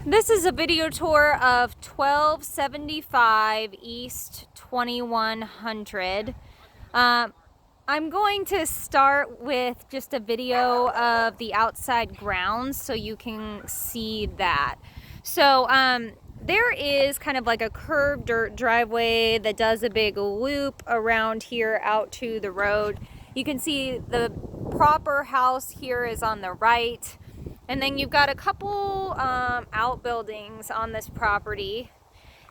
This is a video tour of 1275 East 2100. I'm going to start with just a video of the outside grounds so you can see that. So there is kind of like a curved dirt driveway that does a big loop around here out to the road. You can see the proper house here is on the right. And then you've got a couple outbuildings on this property,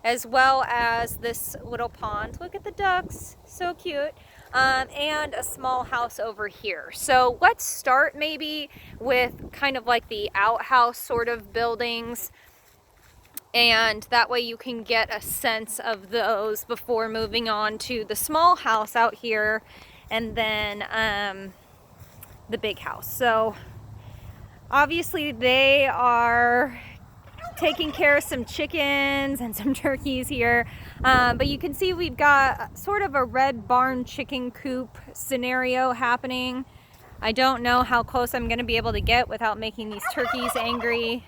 as well as this little pond. Look at the ducks, so cute. And a small house over here. So let's start maybe with kind of like the outhouse sort of buildings. And that way you can get a sense of those before moving on to the small house out here and then the big house. So obviously they are taking care of some chickens and some turkeys here, but you can see we've got sort of a red barn chicken coop scenario happening. I don't know how close I'm going to be able to get without making these turkeys angry.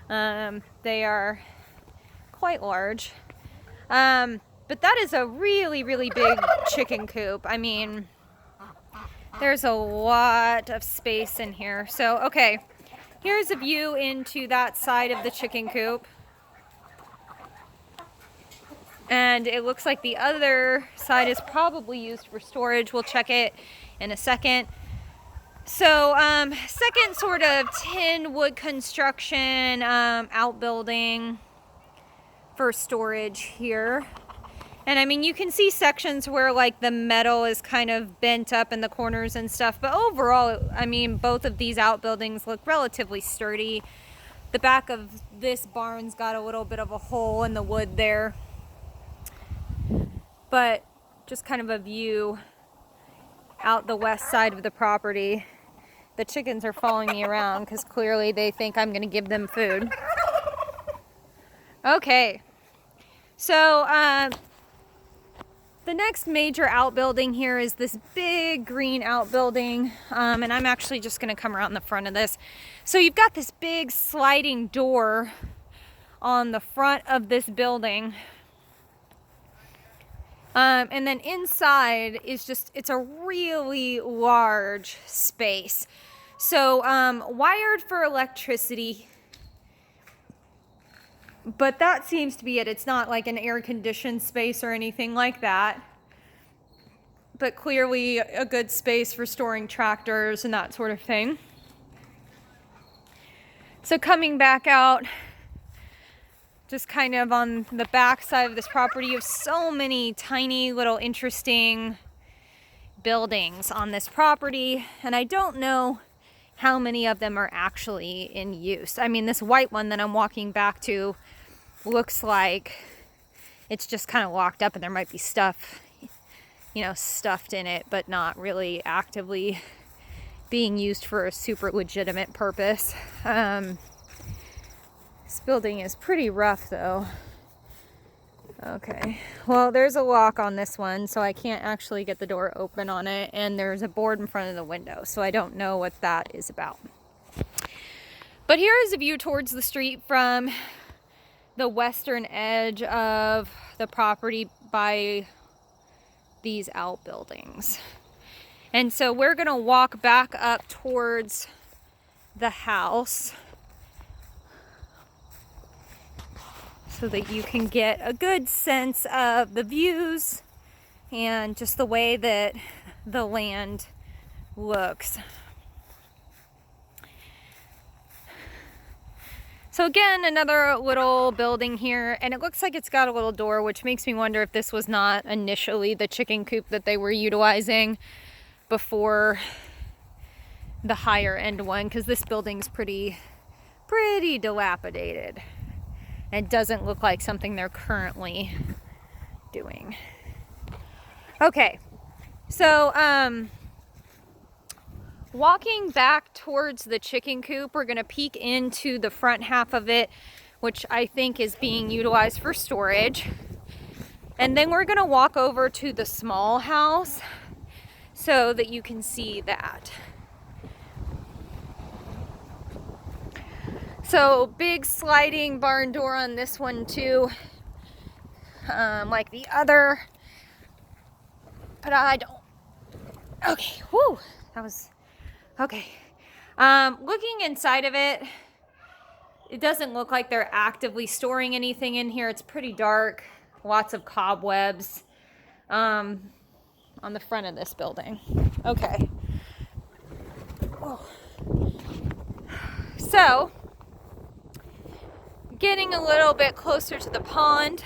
They are quite large, but that is a really big chicken coop. I mean, there's a lot of space in here. So okay, here's a view into that side of the chicken coop. And it looks like the other side is probably used for storage. We'll check it in a second. So second sort of tin wood construction outbuilding for storage here. And I mean, you can see sections where like the metal is kind of bent up in the corners and stuff, but overall, I mean, both of these outbuildings look relatively sturdy. The back of this barn's got a little bit of a hole in the wood there, but just kind of a view out the west side of the property. The chickens are following me around because clearly they think I'm gonna give them food. Okay, so the next major outbuilding here is this big green outbuilding, and I'm actually just going to come around the front of this. So you've got this big sliding door on the front of this building, and then inside is just, it's a really large space. So wired for electricity, but that seems to be it. It's not like an air-conditioned space or anything like that, but clearly a good space for storing tractors and that sort of thing. So coming back out, just kind of on the back side of this property, you have so many tiny little interesting buildings on this property, and I don't know how many of them are actually in use. I mean, this white one that I'm walking back to looks like it's just kind of locked up and there might be stuff, you know, stuffed in it, but not really actively being used for a super legitimate purpose. This building is pretty rough though. Okay, well, there's a lock on this one, so I can't actually get the door open on it, and there's a board in front of the window, so I don't know what that is about. But here is a view towards the street from the western edge of the property by these outbuildings. And so we're gonna walk back up towards the house so that you can get a good sense of the views and just the way that the land looks. So again, another little building here, and it looks like it's got a little door, which makes me wonder if this was not initially the chicken coop that they were utilizing before the higher end one, because this building's pretty dilapidated. It doesn't look like something they're currently doing. Okay, so walking back towards the chicken coop, we're gonna peek into the front half of it, which I think is being utilized for storage. And then we're gonna walk over to the small house so that you can see that. So big sliding barn door on this one too, like the other, but I don't. Okay, whoo, that was, okay. Looking inside of it, it doesn't look like they're actively storing anything in here. It's pretty dark, lots of cobwebs on the front of this building. Okay. Oh. So, getting a little bit closer to the pond.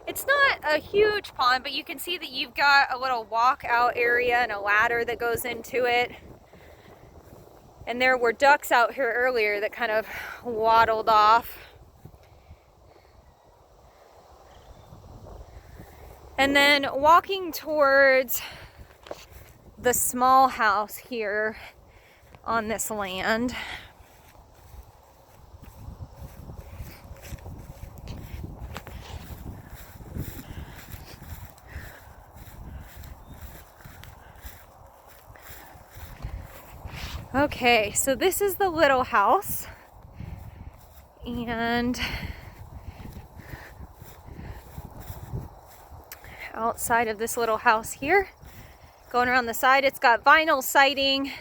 It's not a huge pond, but you can see that you've got a little walkout area and a ladder that goes into it. And there were ducks out here earlier that kind of waddled off. And then walking towards the small house here on this land. Okay, so this is the little house, and outside of this little house here, going around the side, it's got vinyl siding.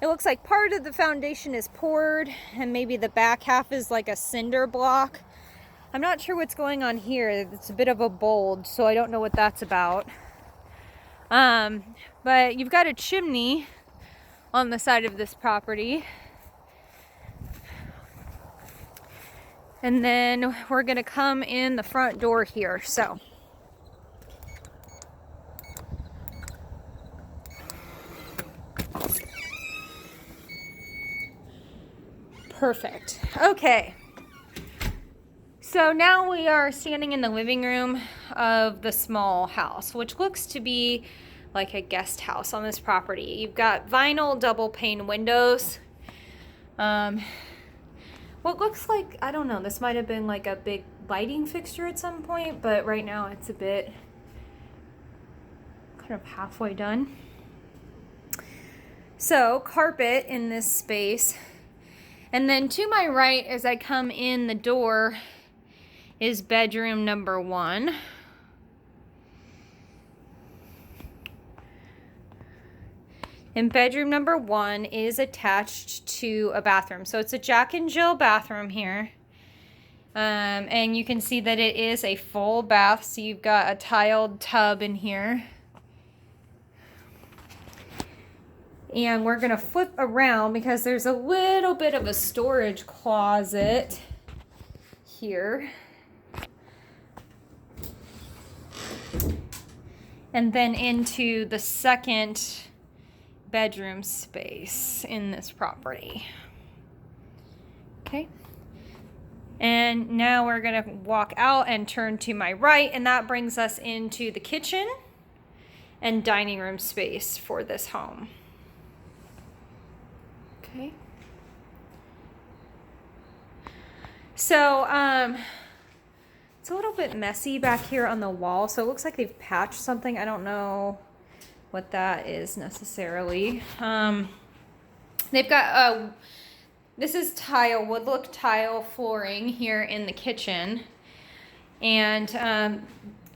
It looks like part of the foundation is poured and maybe the back half is like a cinder block. I'm not sure what's going on here. It's a bit of a bulge, so I don't know what that's about. But you've got a chimney on the side of this property. And then we're gonna come in the front door here, so. Perfect. Okay. So now we are standing in the living room of the small house, which looks to be like a guest house on this property. You've got vinyl double pane windows. What looks like, I don't know, this might have been like a big lighting fixture at some point, but right now it's a bit kind of halfway done. So carpet in this space. And then to my right, as I come in the door, is bedroom number 1. And bedroom number 1 is attached to a bathroom. So it's a Jack and Jill bathroom here. And you can see that it is a full bath. So you've got a tiled tub in here. And we're gonna flip around because there's a little bit of a storage closet here. And then into the second bedroom space in this property. Okay. And now we're gonna walk out and turn to my right, and that brings us into the kitchen and dining room space for this home. Okay. So, it's a little bit messy back here on the wall, so it looks like they've patched something. I don't know what that is necessarily. They've got this is tile, wood look tile flooring here in the kitchen, and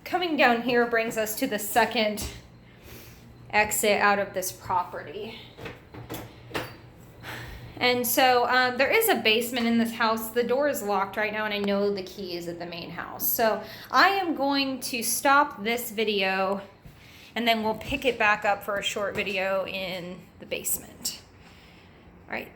coming down here brings us to the second exit out of this property. And so there is a basement in this house. The door is locked right now, and I know the key is at the main house. So I am going to stop this video, and then we'll pick it back up for a short video in the basement. All right.